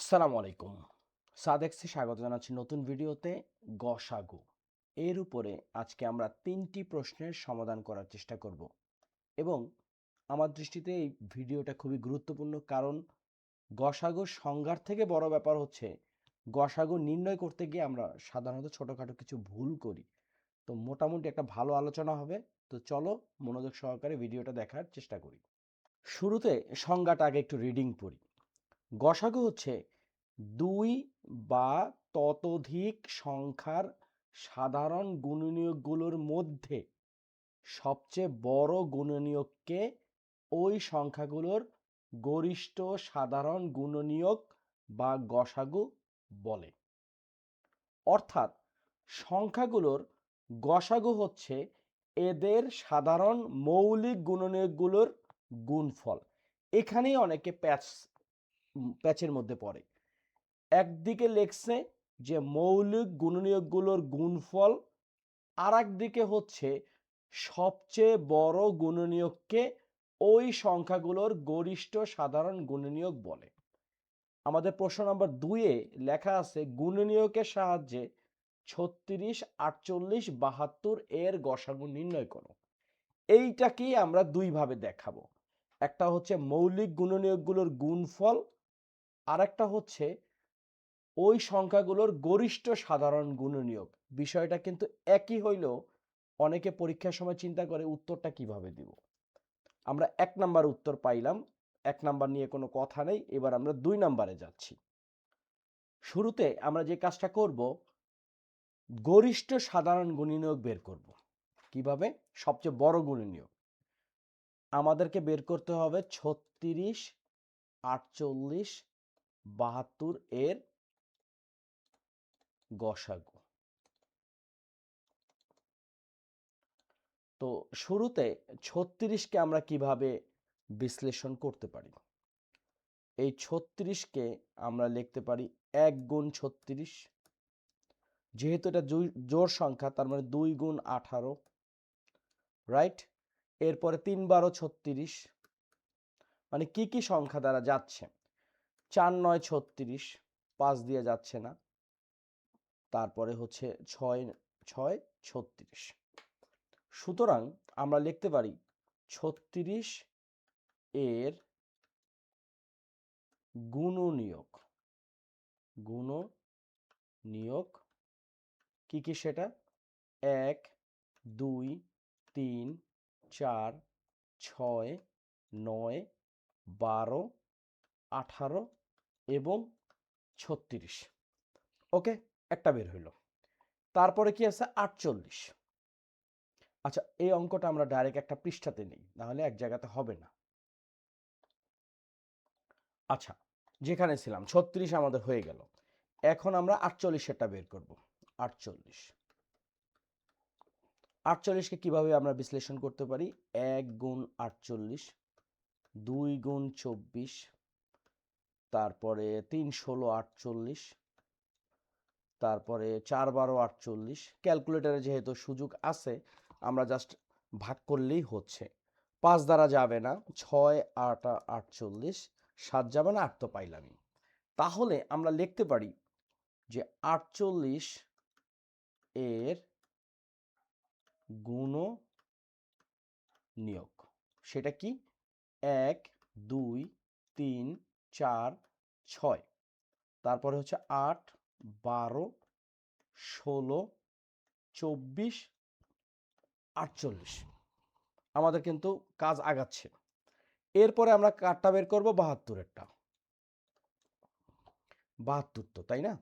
আসসালামু আলাইকুম। সাদেক্সে স্বাগত জানাচ্ছি নতুন ভিডিওতে গসাগু। এর উপরে আজকে আমরা ৩টি প্রশ্নের সমাধান করার চেষ্টা করব এবং আমার দৃষ্টিতে এই ভিডিওটা খুবই গুরুত্বপূর্ণ, কারণ গসাগুর সংজ্ঞার থেকে বড় ব্যাপার হচ্ছে গসাগু নির্ণয় করতে গিয়ে আমরা সাধারণত ছোটখাটো কিছু ভুল করি। তো মোটামুটি একটা ভালো আলোচনা হবে। তো চলো মনোযোগ সহকারে ভিডিওটা দেখার চেষ্টা করি। শুরুতে সংজ্ঞাটা আগে একটু রিডিং পড়ি। গসাগু হচ্ছে দুই বা ততোধিক সংখ্যার সাধারণ গুণনীয়কগুলোর মধ্যে সবচেয়ে বড় গুণনীয়ককে ওই সংখ্যাগুলোর গরিষ্ঠ সাধারণ গুণনীয়ক বা গসাগু বলে। অর্থাৎ সংখ্যাগুলোর গসাগু হচ্ছে এদের সাধারণ মৌলিক গুণনীয়কগুলোর গুণফল। এখানেই অনেকে প্যাচের মধ্যে পড়ে। একদিকে লেখছে যে মৌলিক গুণনীয়কগুলোর গুণফল, আর একদিকে হচ্ছে সবচেয়ে বড় গুণনীয়ককে ওই সংখ্যাগুলোর গরিষ্ঠ সাধারণ গুণনীয়ক বলে। আমাদের প্রশ্ন নম্বর 2-এ লেখা আছে গুণনীয়কের সাহায্যে 36, 48, 72 এর গসাগু নির্ণয় করো। এইটাকেই আমরা দুইভাবে দেখাবো। একটা হচ্ছে মৌলিক গুণনীয়কগুলোর গুণফল, আর একটা হচ্ছে ওই সংখ্যাগুলোর গরিষ্ঠ সাধারণ গুণনীয়ক। বিষয়টা কিন্তু একই হইলেও অনেকে পরীক্ষার সময় চিন্তা করে উত্তরটা কিভাবে দিব। আমরা 1 নাম্বার উত্তর পাইলাম, 1 নাম্বার নিয়ে কোনো কথা নেই। এবার আমরা 2 নাম্বারে যাচ্ছি। শুরুতে আমরা যে কাজটা করব, গরিষ্ঠ সাধারণ গুণনীয়ক বের করব। কিভাবে? সবচেয়ে বড় গুণনীয়ক আমাদেরকে বের করতে হবে 36, 48, 72 এর গসাগু। তো শুরুতে 36কে আমরা কিভাবে বিশ্লেষণ করতে পারি? এই 36কে আমরা লিখতে পারি 1 গুণ 36। যেহেতু এটা জোড় সংখ্যা, তার মানে 2 গুণ 18, রাইট? এরপরে 3 12 36, মানে কি কি সংখ্যা দ্বারা যাচ্ছে? 4 9 36, 5 দিয়ে যাচ্ছে না। তারপরে হচ্ছে 6 6 36। সুতরাং আমরা লিখতে পারি 36 এর গুণনীয়ক। গুণনীয়ক কি কি সেটা? 1 2 3 4 6 9 12 18 এবং 36। ওকে, একটা বের হইলো। তারপরে কি আছে? 48। আচ্ছা, এই অঙ্কটা আমরা ডাইরেক্ট একটা পৃষ্ঠাতে নেই, নাহলে এক জায়গাতে হবে না। আচ্ছা, যেখানে ছিলাম 36 আমাদের হয়ে গেল। এখন আমরা 48 বের করব। 48 48কে কিভাবে আমরা বিশ্লেষণ করতে পারি? 1 গুণ 48, 2 গুণ 24, তারপরে 3 16 48, তারপরে 4 12 48। ক্যালকুলেটরে যেহেতু সুযোগ আছে, আমরা জাস্ট ভাগ করলেই হচ্ছে। 5 দ্বারা যাবে না, 6 8 48, 7 যাবে না, 8 তো পাইলামই। তাহলে আমরা লিখতে পারি যে 48 এর গুণনীয়ক সেটা কি? 1 2 3 4 6, তারপরে হচ্ছে 8 12 16 24 48। আমাদের কিন্তু কাজ আগাচ্ছে। এরপরে আমরা কারটা বের করব 72-এরটা। 72 তো, তাই না?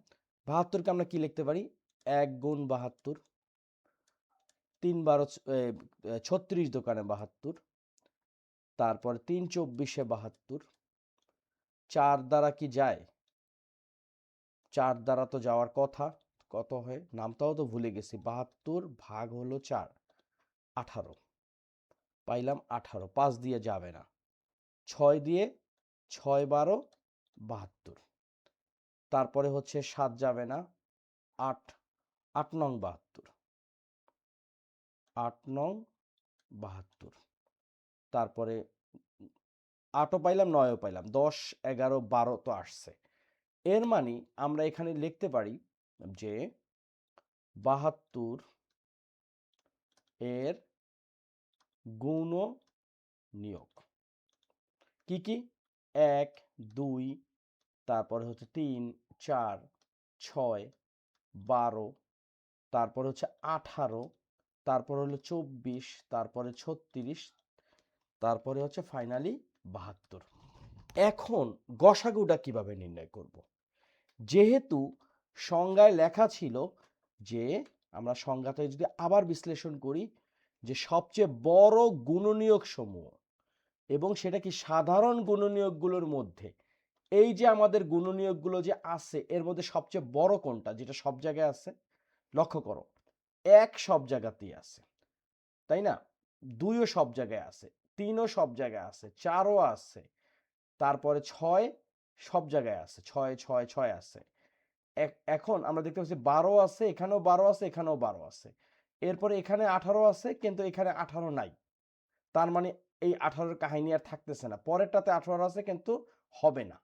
72কে আমরা কি লিখতে পারি? 1 গুণ 72, 3 12 36 দোকানে 72, তারপরে 3 24-এ 72। 4 দ্বারা কি যায়? 4 দ্বারা তো যাওয়ার কথা। কত হয়? নামটাও তো ভুলে গেছি। 72 ভাগ হলো 4, 18 পাইলাম। 18 5 দিয়ে যাবে না, 6 দিয়ে 6 12 72। তারপরে হচ্ছে 7 যাবে না, 8 8 নং 72, 8 নং 72। তারপরে 8ও পাইলাম, 9ও পাইলাম, 10 11 12 তো আসছে। এর মানে আমরা এখানে লিখতে পারি যে 72 এর গুণনীয়ক কি কি? 1 2 তারপরে হচ্ছে 3 4 6 12 তারপরে হচ্ছে 18 তারপরে হলো 24 তারপরে 36 তারপরে হচ্ছে ফাইনালি 72। এখন গসাগুটা কিভাবে নির্ণয় করব? যেহেতু সংজ্ঞায় লেখা ছিল যে আমরা সংজ্ঞাতে যদি আবার বিশ্লেষণ করি যে সবচেয়ে বড় গুণনীয়ক সমূহ এবং সেটা কি সাধারণ গুণনীয়কগুলোর মধ্যে এই যে আমাদের গুণনীয়কগুলো যে আছে এর মধ্যে সবচেয়ে বড় কোনটা যেটা সব জায়গায় আছে? লক্ষ্য করো, 1 সব জায়গাতেই আছে, তাই না? 2ও সব জায়গায় আছে, 3ও সব জায়গায় আছে, 4ও আছে, তারপরে 6 সব জায়গায় আছে, 6 6 6 আছে। এখন আমরা দেখতে পাচ্ছি 12 আছে, এখানেও 12 আছে, এখানেও 12 আছে। এরপরে এখানে 18 আছে কিন্তু এখানে 18 নাই। তার মানে এই 18 কাহিনী আর থাকতেছে না। পরেরটাতে 18 আছে কিন্তু হবে না।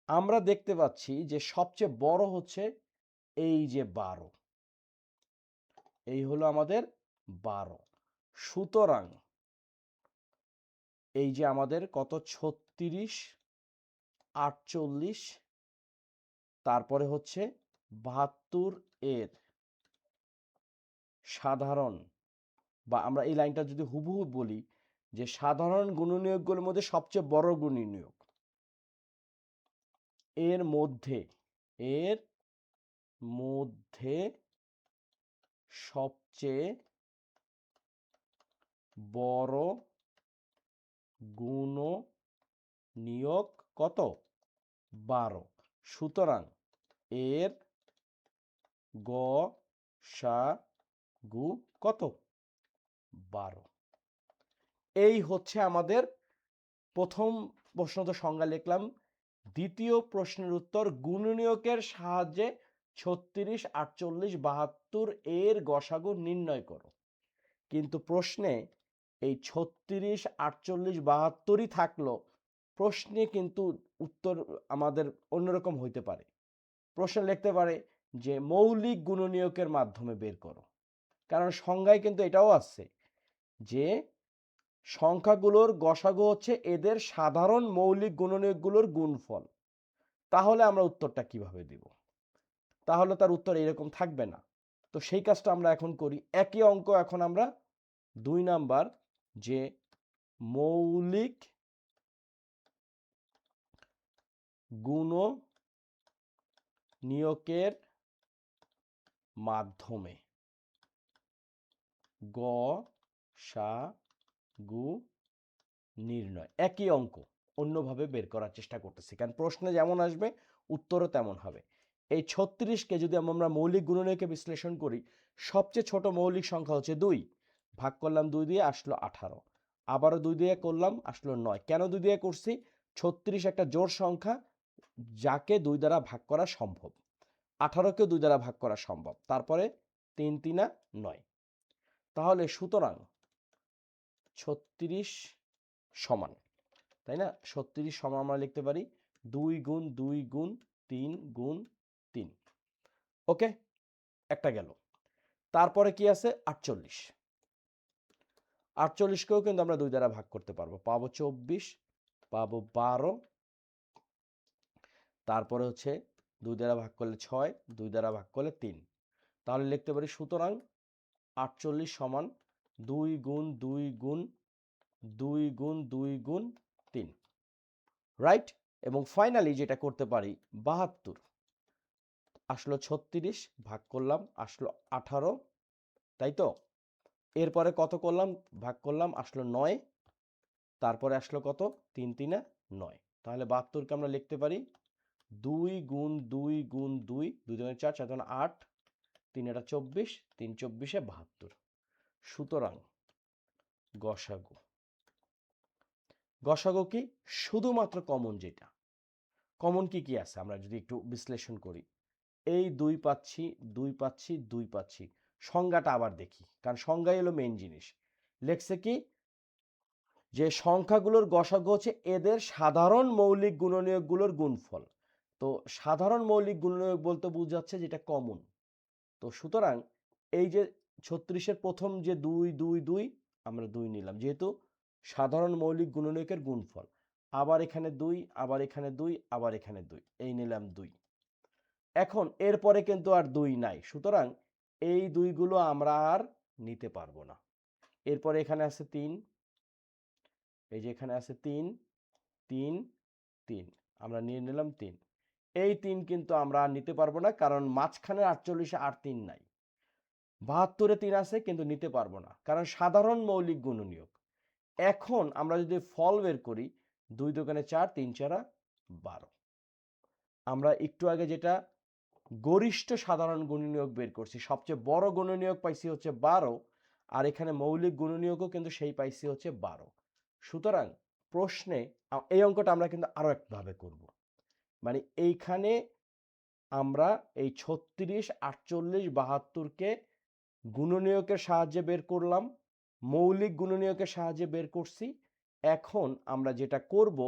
আমরা দেখতে পাচ্ছি যে সবচেয়ে বড় হচ্ছে এই যে 12, এই হলো আমাদের 12। সুতরাং এই যে আমাদের কত 36 48 তারপরে হচ্ছে 72 এর সাধারণ, বা আমরা এই লাইনটা যদি হুবহু বলি যে সাধারণ গুণনীয়কগুলোর মধ্যে সবচেয়ে বড় গুণনীয়ক এর মধ্যে সবচেয়ে বড় গুণনীয়ক কত? 12। সুতরাং এর গসাগু কত? 12। এই হচ্ছে আমাদের প্রথম প্রশ্ন, তো সংজ্ঞা লিখলাম। দ্বিতীয় প্রশ্নের উত্তর, গুণনীয়কের সাহায্যে 36 48 72 এর গসাগু নির্ণয় করো। কিন্তু প্রশ্নে এই 36 48 72ই থাকলো, প্রশ্নে কিন্তু উত্তর আমাদের অন্যরকম হইতে পারে। প্রশ্নে লিখতে পারে যে মৌলিক গুণনীয়কের মাধ্যমে বের করো, কারণ সংজ্ঞায় কিন্তু এটাও আছে যে সংখ্যাগুলোর গসাগু হচ্ছে এদের সাধারণ মৌলিক গুণনীয়কগুলোর গুণফল। তাহলে আমরা উত্তরটা কিভাবে দিব? তাহলে তার উত্তর এরকম থাকবে না। তো সেই কাজটা আমরা এখন করি। একই অঙ্ক এখন আমরা 2 নাম্বার, যে মৌলিক গুণনীয়কের মাধ্যমে গসাগু নির্ণয়, একই অঙ্ক অন্যভাবে বের করার চেষ্টা করতেছি, কারণ প্রশ্নে যেমন আসবে উত্তরও তেমন হবে। এই 36কে যদি আমরা মৌলিক গুণনীয়কে বিশ্লেষণ করি, সবচেয়ে ছোট মৌলিক সংখ্যা হচ্ছে 2, ভাগ করলাম 2 দিয়ে আসলো 18, আবারও 2 দিয়ে করলাম আসলো 9। কেন 2 দিয়ে করছি? 36 একটা জোড় সংখ্যা যাকে 2 দ্বারা ভাগ করা সম্ভব, 18কেও 2 দ্বারা ভাগ করা সম্ভব, তারপরে 3 3 9। তাহলে সুতরাং 36 সমান, তাই না? 36 সমান আমরা লিখতে পারি 2 গুণ 2 গুণ 3 গুণ 3। ওকে, একটা গেল। তারপরে কি আছে? 48। 48কেও কিন্তু আমরা 2 দ্বারা ভাগ করতে পারবো, পাবো 24, পাবো 12, তারপরে হচ্ছে 2 দ্বারা ভাগ করলে 6, 2 দ্বারা ভাগ করলে 3। তাহলে লিখতে পারি সুতরাং 48 সমান 2 গুণ 2 গুণ 2 গুণ 2 গুণ 3, রাইট? এবং ফাইনালি যেটা করতে পারি 72, আসলো 36, ভাগ করলাম আসলো 18, তাই তো? এরপরে কত করলাম? ভাগ করলাম আসলো 9, তারপরে আসলো কত? 3 3 9। তাহলে 72কে আমরা লিখতে পারি 2 গুণ 2 গুণ 2, 2 দুগুণে 4, 4 দুগুণে 8, 3 এটা 24, 3 24 72। সুতরাং গসাগু, গসাগু কি? শুধুমাত্র কমন যেটা, কমন কি কি আছে আমরা যদি একটু বিশ্লেষণ করি, এই 2 পাচ্ছি, 2 পাচ্ছি, 2 পাচ্ছি। সংজ্ঞাটা আবার দেখি, কারণ সংজ্ঞাই হলো মেইন জিনিস। লেখছে কি? যে সংখ্যাগুলোর গসাগু হচ্ছে এদের সাধারণ মৌলিক গুণনীয়কগুলোর গুণফল। তো সাধারণ মৌলিক গুণনীয়ক বলতে বোঝাচ্ছে যেটা কমন। তো সুতরাং এই যে 36-এর প্রথম যে 2 2 2 আমরা 2 নিলাম, যেহেতু সাধারণ মৌলিক গুণনীয়কের গুণফল। আবার এখানে 2, আবার এখানে 2, আবার এখানে 2, এই নিলাম 2। এখন এরপরে কিন্তু আর 2 নাই, সুতরাং এই 2 গুলো আমরা আর নিতে পারবো না। এরপরে এখানে আছে 3, এই যে এখানে আছে 3 3 3, আমরা নিয়ে নিলাম 3। এই 3 কিন্তু আমরা আর নিতে পারবো না, কারণ মাঝখানে 48-এ আর 3 নাই। 72-এ 3 আছে কিন্তু নিতে পারবো না, কারণ সাধারণ মৌলিক গুণনীয়ক। এখন আমরা যদি ফল বের করি, 2 দোকানে 4, 3 4 12। আমরা একটু আগে যেটা গরিষ্ঠ সাধারণ গুণনীয়ক বের করছি, সবচেয়ে বড় গুণনীয়ক পাইছি হচ্ছে 12, আর এখানে মৌলিক গুণনীয়কও কিন্তু সেই পাইছি হচ্ছে 12। সুতরাং প্রশ্নে এই অঙ্কটা আমরা কিন্তু আরো একভাবে করব। মানে এইখানে আমরা এই 36, 48, 72কে গুণনীয়কের সাহায্যে বের করলাম, মৌলিক গুণনীয়কের সাহায্যে বের করছি। এখন আমরা যেটা করব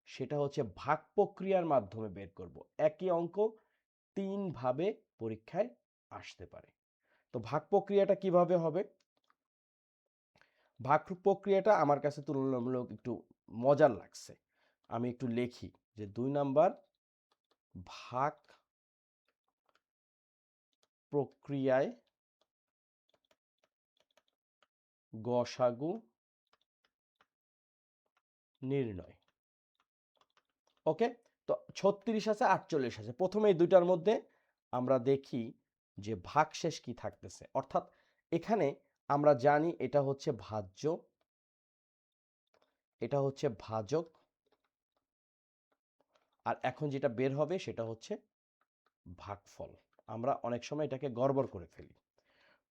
সেটা হচ্ছে ভাগ প্রক্রিয়ার মাধ্যমে বের করব। একই অঙ্ক 3 ভাবে পরীক্ষায় আসতে পারে। তো ভাগ প্রক্রিয়াটা কিভাবে হবে? ভাগ প্রক্রিয়াটা আমার কাছে তুলনামূলক একটু মজার লাগছে। আমি একটু লিখি যে 2 নাম্বার ভাগ প্রক্রিয়ায় গসাগু নির্ণয়। ওকে, তো 36 আছে, 48 আছে। প্রথমে এই দুইটার মধ্যে আমরা দেখি যে ভাগশেষ কি থাকতেছে। অর্থাৎ এখানে আমরা জানি এটা হচ্ছে ভাজ্য, এটা হচ্ছে ভাজক, আর এখন যেটা বের হবে সেটা হচ্ছে ভাগফল। আমরা অনেক সময় এটাকে গড়বড় করে ফেলি।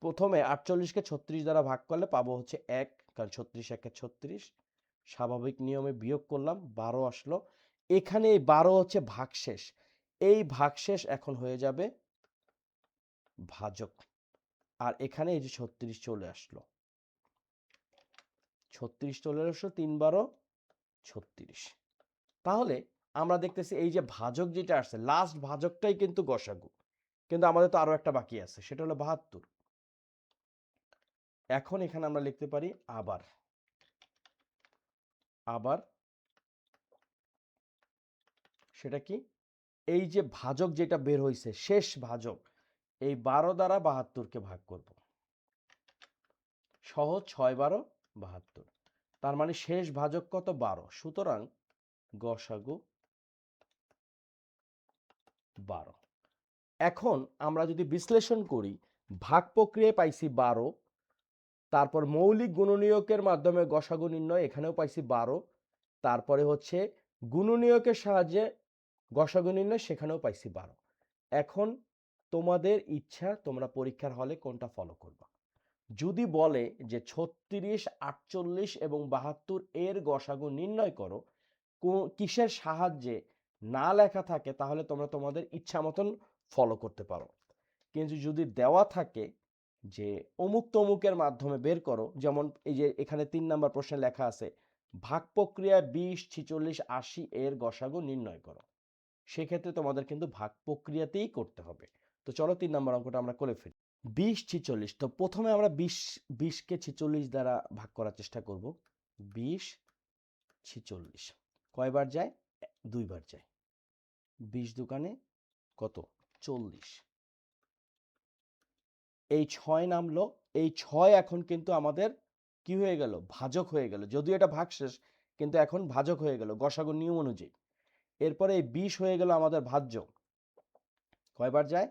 প্রথমে 48-কে 36 দ্বারা ভাগ করলে পাবো হচ্ছে 1, কারণ 36 একে 36। স্বাভাবিক নিয়মে বিয়োগ করলাম, 12 আসলো। এখানে এই 12 হচ্ছে ভাগশেষ, এই ভাগশেষ এখন হয়ে যাবে ভাজক। আর এখানে এই যে 36 চলে আসলো, 36 চলে আসলো, 3 12 36। তাহলে আমরা দেখতেছি এই যে ভাজক যেটা আসছে, লাস্ট ভাজকটাই কিন্তু গসাগু, কিন্তু আমাদের তো আরো একটা বাকি আছে, সেটা হলো 72। এখন এখানে আমরা লিখতে পারি আবার, আবার সেটা কি, এই যে ভাজক যেটা বের হয়েছে শেষ ভাজক, এই 12 দ্বারা 72কে ভাগ করব। সহজ, 6 12 72। তার মানে শেষ ভাজক কত? 12। সুতরাং গসাগু 12। এখন আমরা যদি বিশ্লেষণ করি, ভাগ প্রক্রিয়ায় পাইছি 12, তারপর মৌলিক গুণনীয়কের মাধ্যমে গসাগু নির্ণয়, এখানেও পাইছি 12, তারপরে হচ্ছে গুণনীয়কের সাহায্যে গসাগু নির্ণয়, সেখানেও পাইছি 12। এখন তোমাদের ইচ্ছা তোমরা পরীক্ষার হলে কোনটা ফলো করবা। যদি বলে যে 36, 48 এবং 72 এর গসাগু নির্ণয় করো, কিসের সাহায্যে না লেখা থাকে, তাহলে তোমরা তোমাদের ইচ্ছা মতন ফলো করতে পারো। কিন্তু যদি দেওয়া থাকে যে অমুক তমুকের মাধ্যমে বের করো, যেমন এই যে এখানে 3 নাম্বার প্রশ্নে লেখা আছে ভাগ প্রক্রিয়া 20, 46, 80 এর গসাগু নির্ণয় করো, সেক্ষেত্রে তোমাদের কিন্তু ভাগ প্রক্রিয়াতেই করতে হবে। তো চলো 3 নাম্বার অঙ্কটা আমরা করে ফেলি। 20 46, তো প্রথমে আমরা 20কে 46 দ্বারা ভাগ করার চেষ্টা করব। 20 46 কয়বার যায়? 2 বার যায়। 20 দোকানে কত? 40। এই 6 নামলো, এই 6 এখন কিন্তু আমাদের কি হয়ে গেল? ভাজক হয়ে গেল। যদিও এটা ভাগশেষ, কিন্তু এখন ভাজক হয়ে গেল গসাগুর নিয়ম অনুযায়ী। এরপরে এই 20 হয়ে গেল আমাদের ভাজ্য। কয়বার যায়?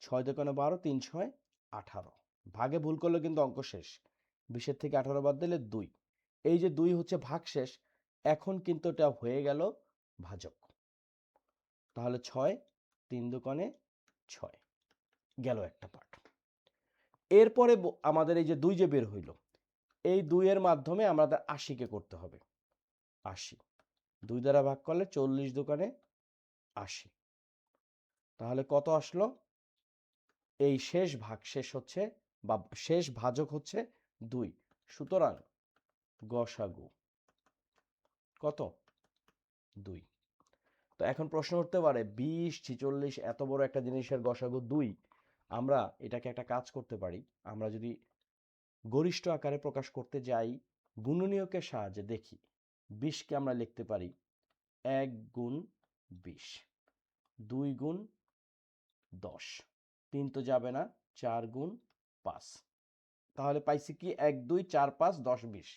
6 দোকানে 12, 3 6 18। ভাগে ভুল করলে কিন্তু অঙ্ক শেষ। 20-এর থেকে 18 বাদ দিলে 2। এই যে 2 হচ্ছে ভাগশেষ, এখন কিন্তু এটা হয়ে গেল ভাজক। তাহলে 6, 3 দোকানে 6, গেল একটা পার্ট। এরপরে আমাদের এই যে 2 যে বের হইল, এই 2 এর মাধ্যমে আমাদের 80-কে করতে হবে। 80 2 দ্বারা ভাগ করলে 40 দোকানে 80। তাহলে কত আসলো? এই শেষ ভাগশেষ হচ্ছে বা শেষ ভাজক হচ্ছে 2। সুতরাং গসাগু কত? 2। তো তো এখন প্রশ্ন উঠতে পারে 20 46 এত বড় একটা জিনিসের গসাগু 2, আমরা এটাকে একটা কাজ করতে পারি। আমরা যদি গরিষ্ঠ আকারে প্রকাশ করতে যাই গুণনীয়কের সাহায্যে, দেখি 20কে আমরা লিখতে পারি 1 গুণ 20, 2 গুণ 10, 3 তো যাবে না, 4 গুণ 5। তাহলে পাইছি কি 1 2 4 5 10 20।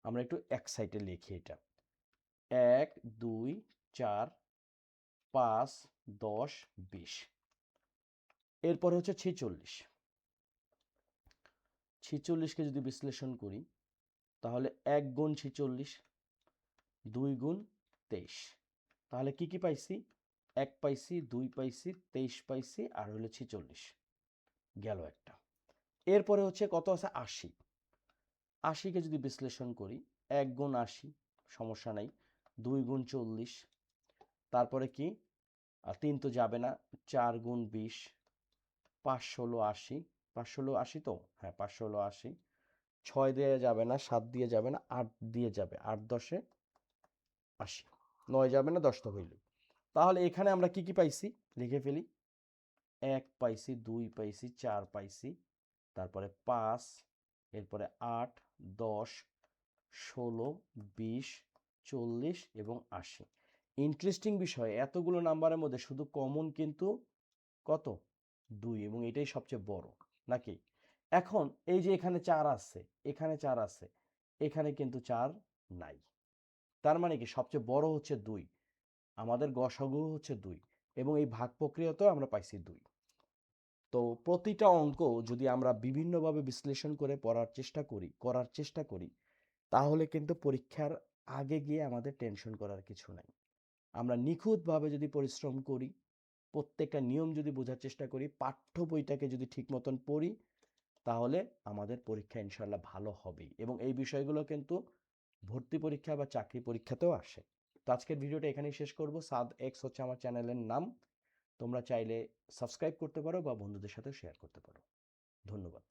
আমরা একটু এক সাইডে লিখি এটা 1 2 4 5 10 20। এরপরে হচ্ছে 46, 46কে যদি বিশ্লেষণ করি তাহলে 1 গুণ 46, 2 গুণ 23। তাহলে কি কি পাইছি? 1 পাইছি, 2 পাইছি, 23 পাইছি, আর হলো 46 গেল একটা। এরপরে হচ্ছে কত আছে? 80, 80কে যদি বিশ্লেষণ করি 1 গুণ 80, সমস্যা নাই, 2 গুণ 40, তারপরে কি 3 তো যাবে না, 4 গুণ 20, 5 ষোলো 80, 5 ষোলো 80 তো, হ্যাঁ 5 ষোলো 80, 6 দিয়ে যাবে না, 7 দিয়ে যাবে না, 8 দিয়ে যাবে, 8 10 80, 9 যাবে না, 10 তো হইল। তাহলে এখানে আমরা কি কি পাইছি লিখে ফেলি। 1 পাইছি, 2 পাইছি, 4 পাইছি, তারপরে 5, এরপরে 8 10 16 20 40 এবং 80। ইন্টারেস্টিং বিষয়, এতগুলো নাম্বারের মধ্যে শুধু কমন কিন্তু কত? 2, এবং এটাই সবচেয়ে বড় নাকি? এখন এই যে এখানে 4 আছে, এখানে 4 আছে, এখানে কিন্তু 4 নাই। তার মানে কি সবচেয়ে বড় হচ্ছে 2, আমাদের গসাগু হচ্ছে 2, এবং এই ভাগ প্রক্রিয়াতেও আমরা পাইছি 2। তো প্রতিটা অঙ্ক যদি আমরা বিভিন্নভাবে বিশ্লেষণ করে করার চেষ্টা করি তাহলে কিন্তু পরীক্ষার আগে গিয়ে আমাদের টেনশন করার কিছু নাই। আমরা নিখুঁতভাবে যদি পরিশ্রম করি, প্রত্যেকটা নিয়ম যদি বোঝার চেষ্টা করি, পাঠ্য বইটাকে যদি ঠিক মতন পড়ি, তাহলে আমাদের পরীক্ষা ইনশাল্লাহ ভালো হবেই। এবং এই বিষয়গুলো কিন্তু ভর্তি পরীক্ষা বা চাকরি পরীক্ষাতেও আসে। তো আজকের ভিডিওটা এখানেই শেষ করব। সাদ এক্স হচ্ছে আমার চ্যানেলের নাম। তোমরা চাইলে সাবস্ক্রাইব করতে পারো বা বন্ধুদের সাথে শেয়ার করতে পারো। ধন্যবাদ।